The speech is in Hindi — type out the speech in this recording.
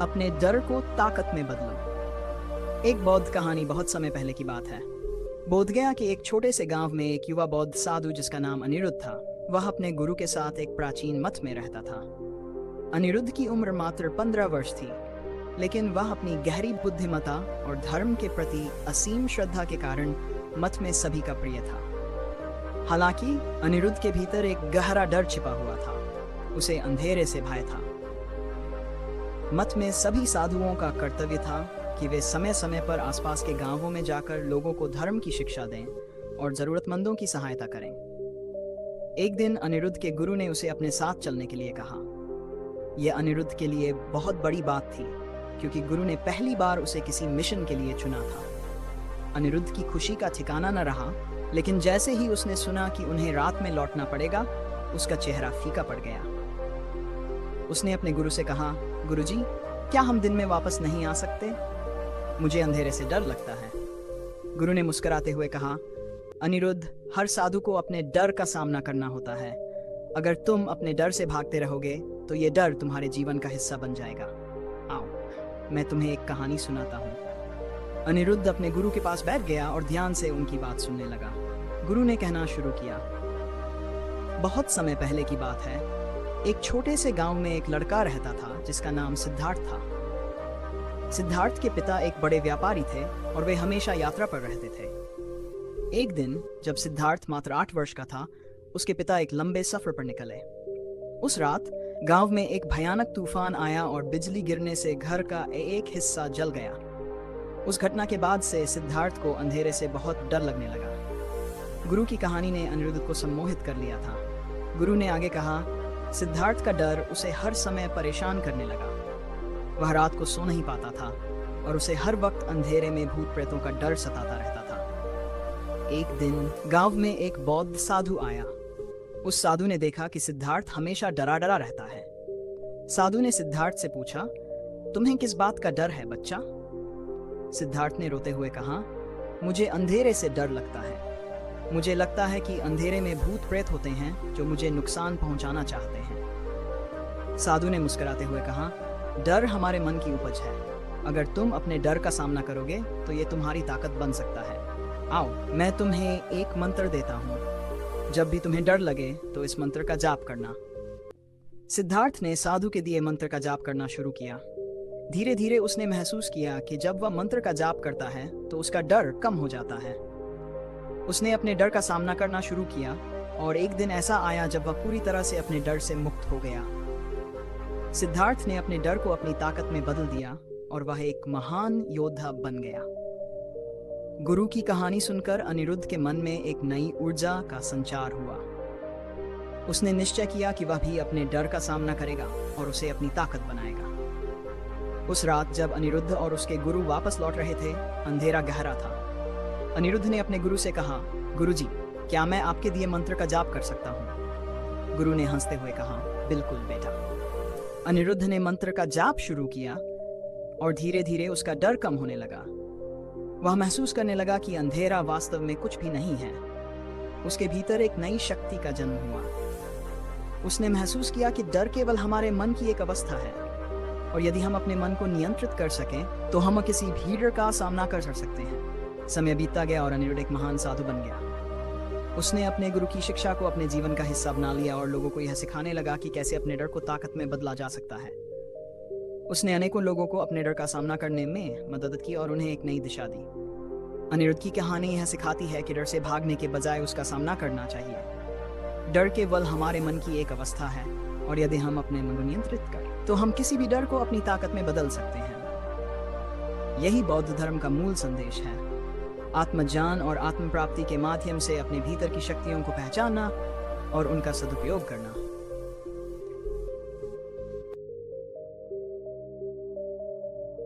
अपने डर को ताकत में बदलो। एक बौद्ध कहानी बहुत समय पहले की बात है। बोधगया के एक छोटे से गांव में एक युवा बौद्ध साधु जिसका नाम अनिरुद्ध था, वह अपने गुरु के साथ एक प्राचीन मठ में रहता था। अनिरुद्ध की उम्र मात्र 15 वर्ष थी, लेकिन वह अपनी गहरी बुद्धिमत्ता और धर्म के प्रति असीम श्रद्धा के कारण मठ में सभी का प्रिय था। हालांकि अनिरुद्ध के भीतर एक गहरा डर छिपा हुआ था। उसे अंधेरे से भय था। मठ में सभी साधुओं का कर्तव्य था कि वे समय समय पर आसपास के गांवों में जाकर लोगों को धर्म की शिक्षा दें और जरूरतमंदों की सहायता करें। एक दिन अनिरुद्ध के गुरु ने उसे अपने साथ चलने के लिए कहा। यह अनिरुद्ध के लिए बहुत बड़ी बात थी, क्योंकि गुरु ने पहली बार उसे किसी मिशन के लिए चुना था। अनिरुद्ध की खुशी का ठिकाना न रहा, लेकिन जैसे ही उसने सुना कि उन्हें रात में लौटना पड़ेगा, उसका चेहरा फीका पड़ गया। उसने अपने गुरु से कहा, गुरुजी, क्या हम दिन में वापस नहीं आ सकते? मुझे अंधेरे से डर लगता है। गुरु ने मुस्कुराते हुए कहा, अनिरुद्ध, हर साधु को अपने डर का सामना करना होता है। अगर तुम अपने डर से भागते रहोगे तो ये डर तुम्हारे जीवन का हिस्सा बन जाएगा। आओ, मैं तुम्हें एक कहानी सुनाता हूँ। अनिरुद्ध अपने गुरु के पास बैठ गया और ध्यान से उनकी बात सुनने लगा। गुरु ने कहना शुरू किया, बहुत समय पहले की बात है। एक छोटे से गांव में एक लड़का रहता था जिसका नाम सिद्धार्थ था। सिद्धार्थ के पिता एक बड़े व्यापारी थे और वे हमेशा यात्रा पर रहते थे। एक दिन जब सिद्धार्थ मात्र 8 वर्ष का था, उसके पिता एक लंबे सफर पर निकले। उस रात गांव में एक भयानक तूफान आया और बिजली गिरने से घर का एक हिस्सा जल गया। उस घटना के बाद से सिद्धार्थ को अंधेरे से बहुत डर लगने लगा। गुरु की कहानी ने अनिरुद्ध को सम्मोहित कर लिया था। गुरु ने आगे कहा, सिद्धार्थ का डर उसे हर समय परेशान करने लगा। वह रात को सो नहीं पाता था और उसे हर वक्त अंधेरे में भूत प्रेतों का डर सताता रहता था। एक दिन गांव में एक बौद्ध साधु आया। उस साधु ने देखा कि सिद्धार्थ हमेशा डरा डरा रहता है। साधु ने सिद्धार्थ से पूछा, तुम्हें किस बात का डर है बच्चा? सिद्धार्थ ने रोते हुए कहा, मुझे अंधेरे से डर लगता है। मुझे लगता है कि अंधेरे में भूत प्रेत होते हैं जो मुझे नुकसान पहुंचाना चाहते हैं। साधु ने मुस्कुराते हुए कहा, डर हमारे मन की उपज है। अगर तुम अपने डर का सामना करोगे तो ये तुम्हारी ताकत बन सकता है। आओ, मैं तुम्हें एक मंत्र देता हूँ। जब भी तुम्हें डर लगे तो इस मंत्र का जाप करना। सिद्धार्थ ने साधु के दिए मंत्र का जाप करना शुरू किया। धीरे धीरे उसने महसूस किया कि जब वह मंत्र का जाप करता है तो उसका डर कम हो जाता है। उसने अपने डर का सामना करना शुरू किया और एक दिन ऐसा आया जब वह पूरी तरह से अपने डर से मुक्त हो गया। सिद्धार्थ ने अपने डर को अपनी ताकत में बदल दिया और वह एक महान योद्धा बन गया। गुरु की कहानी सुनकर अनिरुद्ध के मन में एक नई ऊर्जा का संचार हुआ। उसने निश्चय किया कि वह भी अपने डर का सामना करेगा और उसे अपनी ताकत बनाएगा। उस रात जब अनिरुद्ध और उसके गुरु वापस लौट रहे थे, अंधेरा गहरा था। अनिरुद्ध ने अपने गुरु से कहा, गुरुजी, क्या मैं आपके दिए मंत्र का जाप कर सकता हूँ? गुरु ने हंसते हुए कहा, बिल्कुल बेटा। अनिरुद्ध ने मंत्र का जाप शुरू किया और धीरे धीरे उसका डर कम होने लगा। वह महसूस करने लगा कि अंधेरा वास्तव में कुछ भी नहीं है। उसके भीतर एक नई शक्ति का जन्म हुआ। उसने महसूस किया कि डर केवल हमारे मन की एक अवस्था है और यदि हम अपने मन को नियंत्रित कर सकें तो हम किसी भी डर का सामना कर सकते हैं। समय बीतता गया और अनिरुद्ध एक महान साधु बन गया। उसने अपने गुरु की शिक्षा को अपने जीवन का हिस्सा बना लिया और लोगों को यह सिखाने लगा कि कैसे अपने डर को ताकत में बदला जा सकता है। उसने अनेकों लोगों को अपने डर का सामना करने में मदद की और उन्हें एक नई दिशा दी। अनिरुद्ध की कहानी यह सिखाती है कि डर से भागने के बजाय उसका सामना करना चाहिए। डर केवल हमारे मन की एक अवस्था है और यदि हम अपने मन को नियंत्रित करें तो हम किसी भी डर को अपनी ताकत में बदल सकते हैं। यही बौद्ध धर्म का मूल संदेश है। आत्मज्ञान और आत्म प्राप्ति के माध्यम से अपने भीतर की शक्तियों को पहचानना और उनका सदुपयोग करना।